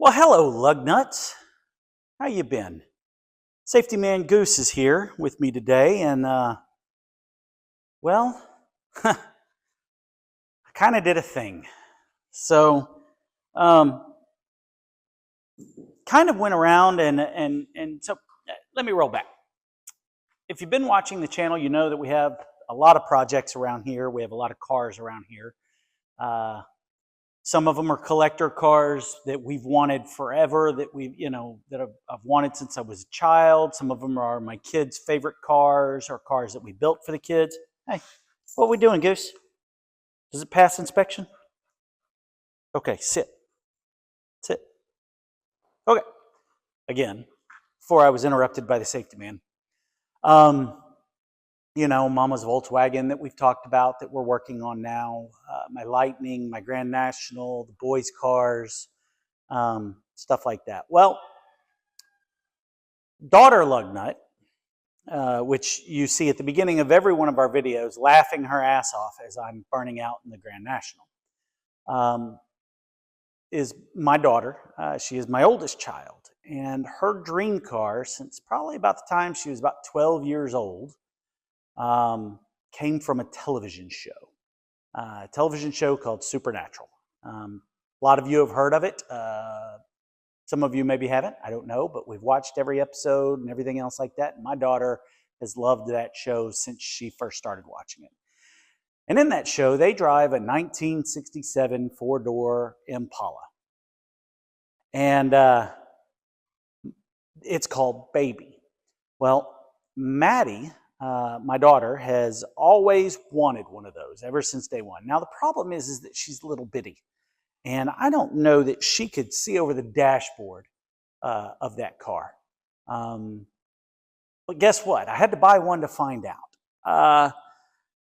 Well, hello, lug nuts. How you been? Safety Man Goose is here with me today, and well, I kind of did a thing. So, um, kind of went around and let me roll back. If you've been watching the channel, you know that we have a lot of projects around here. We have a lot of cars around here. Uh, Some of them are collector cars that we've wanted forever, that I've wanted since I was a child. Some of them are my kids' favorite cars or cars that we built for the kids. Hey, what are we doing, Goose? Does it pass inspection? Okay, sit. Sit. Okay. Again, before I was interrupted by the safety man. Um, Mama's Volkswagen that we've talked about that we're working on now, my Lightning, my Grand National, the boys' cars, stuff like that. Well, daughter Lugnut, which you see at the beginning of every one of our videos, laughing her ass off as I'm burning out in the Grand National, is my daughter. She is my oldest child, and her dream car, since probably about the time she was about 12 years old, came from a television show. A television show called Supernatural. A lot of you have heard of it. Some of you maybe haven't, I don't know, but we've watched every episode and everything else like that. And my daughter has loved that show since she first started watching it. And in that show, they drive a 1967 four-door Impala. And it's called Baby. Well, Maddie, my daughter, has always wanted one of those ever since day one. Now, the problem is that she's a little bitty. And I don't know that she could see over the dashboard of that car. But guess what? I had to buy one to find out.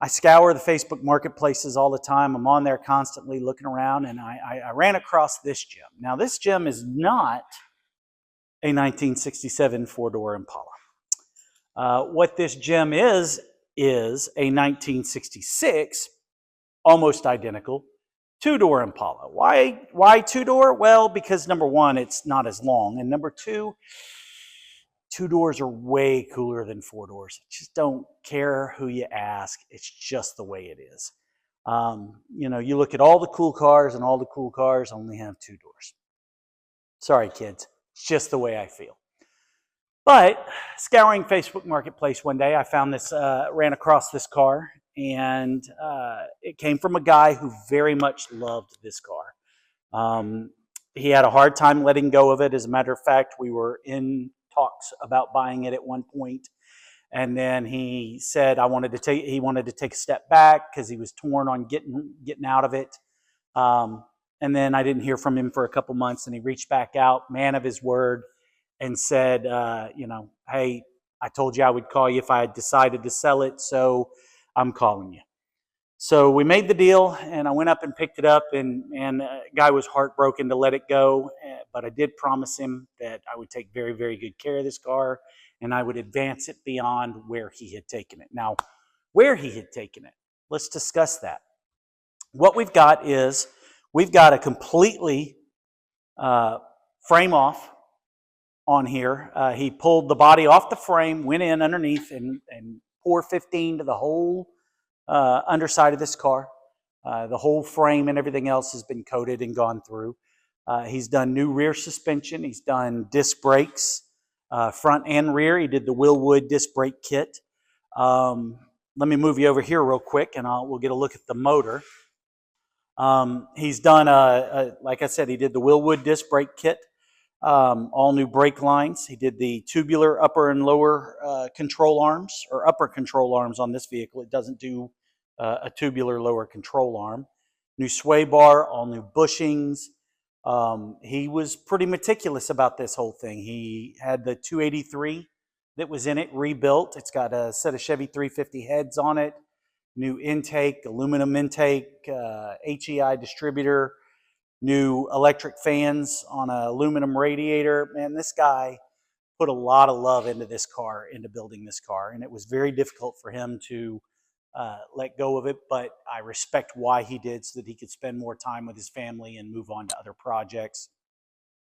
I scour the Facebook marketplaces all the time. I'm on there constantly looking around, and I ran across this gem. Now, this gem is not a 1967 four-door Impala. What this gem is a 1966, almost identical, two-door Impala. Why two-door? Well, because number one, it's not as long. And number two doors are way cooler than four doors. Just don't care who you ask. It's just the way it is. You look at all the cool cars, and all the cool cars only have two doors. Sorry, kids. It's just the way I feel. But scouring Facebook Marketplace one day, I found this, ran across this car, and it came from a guy who very much loved this car. He had a hard time letting go of it. As a matter of fact, we were in talks about buying it at one point, and then he said he wanted to take a step back because he was torn on getting out of it. And then I didn't hear from him for a couple months, and he reached back out, man of his word, and said, hey, I told you I would call you if I had decided to sell it, so I'm calling you. So we made the deal, and I went up and picked it up, and the guy was heartbroken to let it go, but I did promise him that I would take very, very good care of this car, and I would advance it beyond where he had taken it. Now, where he had taken it, let's discuss that. What we've got is, we've got a completely frame off on here. He pulled the body off the frame, went in underneath, and poured 15 to the whole underside of this car. The whole frame and everything else has been coated and gone through. He's done new rear suspension. He's done disc brakes, front and rear. He did the Willwood disc brake kit. Let me move you over here real quick, and we'll get a look at the motor. He's done, like I said, he did the Willwood disc brake kit. All new brake lines. He did the tubular upper and lower control arms, or upper control arms on this vehicle. It doesn't do a tubular lower control arm. New sway bar, all new bushings. He was pretty meticulous about this whole thing. He had the 283 that was in it rebuilt. It's got a set of Chevy 350 heads on it, new intake, aluminum intake, HEI distributor, new electric fans on an aluminum radiator. Man, this guy put a lot of love into this car, into building this car, and it was very difficult for him to let go of it, but I respect why he did, so that he could spend more time with his family and move on to other projects.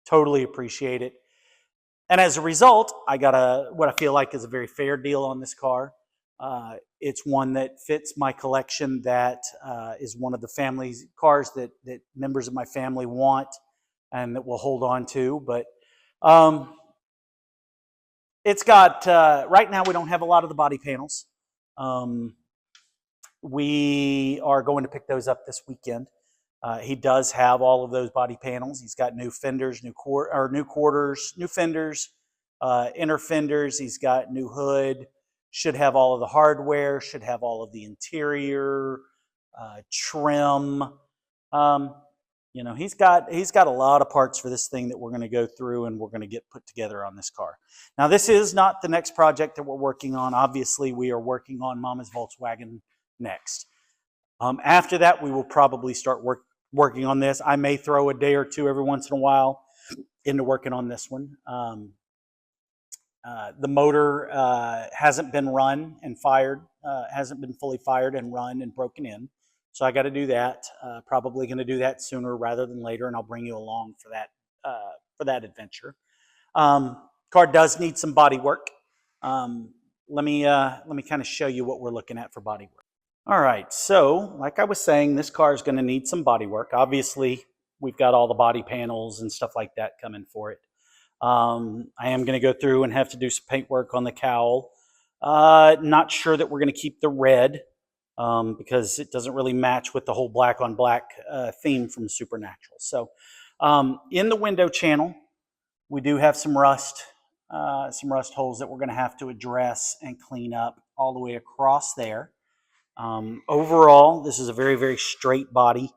Totally appreciate it. And as a result, I got what I feel like is a very fair deal on this car. It's one that fits my collection. That is one of the family cars that members of my family want and that we'll hold on to. But it's got, right now we don't have a lot of the body panels. We are going to pick those up this weekend. He does have all of those body panels. He's got new fenders, new quarters, new fenders, inner fenders. He's got new hood. Should have all of the hardware. Should have all of the interior trim. You know, he's got a lot of parts for this thing that we're going to go through and we're going to get put together on this car. Now, this is not the next project that we're working on. Obviously, we are working on Mama's Volkswagen next. After that, we will probably start working on this. I may throw a day or two every once in a while into working on this one. The motor hasn't been run and fired, hasn't been fully fired and run and broken in. So I got to do that. Probably going to do that sooner rather than later, and I'll bring you along for that adventure. Car does need some body work. Let me kind of show you what we're looking at for body work. All right, so like I was saying, this car is going to need some body work. Obviously, we've got all the body panels and stuff like that coming for it. I am going to go through and have to do some paint work on the cowl. Not sure that we're going to keep the red because it doesn't really match with the whole black on black theme from Supernatural. So in the window channel, we do have some rust holes that we're going to have to address and clean up all the way across there. Overall, this is a very, very straight body.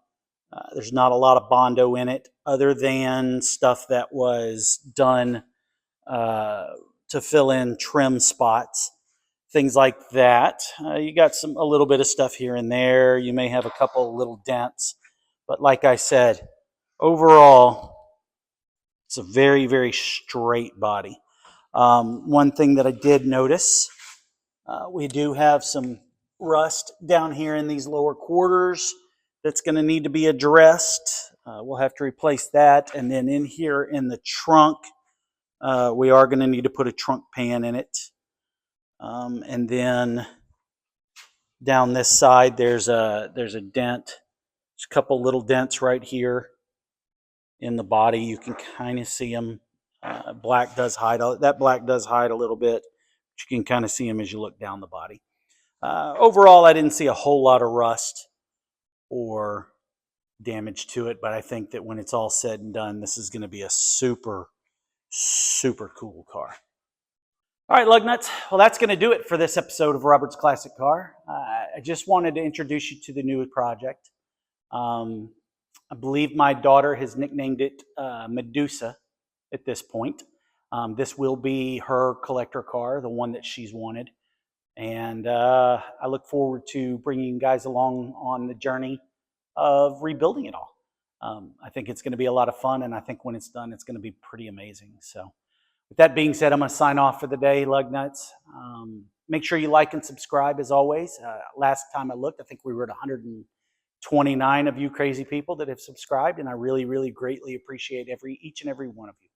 There's not a lot of Bondo in it other than stuff that was done to fill in trim spots, things like that. You got a little bit of stuff here and there. You may have a couple little dents, but like I said, overall, it's a very, very straight body. One thing that I did notice, we do have some rust down here in these lower quarters that's going to need to be addressed. We'll have to replace that. And then in here in the trunk, we are going to need to put a trunk pan in it. And then down this side, there's a dent. There's a couple little dents right here in the body. You can kind of see them. Black does hide a little bit. But you can kind of see them as you look down the body. Overall, I didn't see a whole lot of rust or damage to it, but I think that when it's all said and done, this is going to be a super, super cool car. All right, lug nuts. Well, that's going to do it for this episode of Robert's Classic Car. I just wanted to introduce you to the new project. I believe my daughter has nicknamed it Medusa at this point. This will be her collector car, the one that she's wanted. And I look forward to bringing you guys along on the journey of rebuilding it all. I think it's going to be a lot of fun, and I think when it's done, it's going to be pretty amazing. So with that being said, I'm going to sign off for the day, lug nuts. Make sure you like and subscribe as always. Last time I looked, I think we were at 129 of you crazy people that have subscribed, and I really, really greatly appreciate each and every one of you.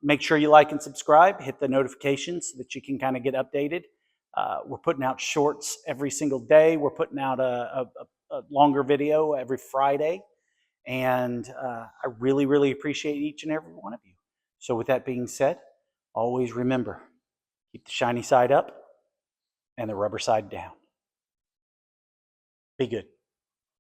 Make sure you like and subscribe, hit the notifications so that you can kind of get updated. We're putting out shorts every single day. We're putting out a longer video every Friday. And I really, really appreciate each and every one of you. So with that being said, always remember, keep the shiny side up and the rubber side down. Be good.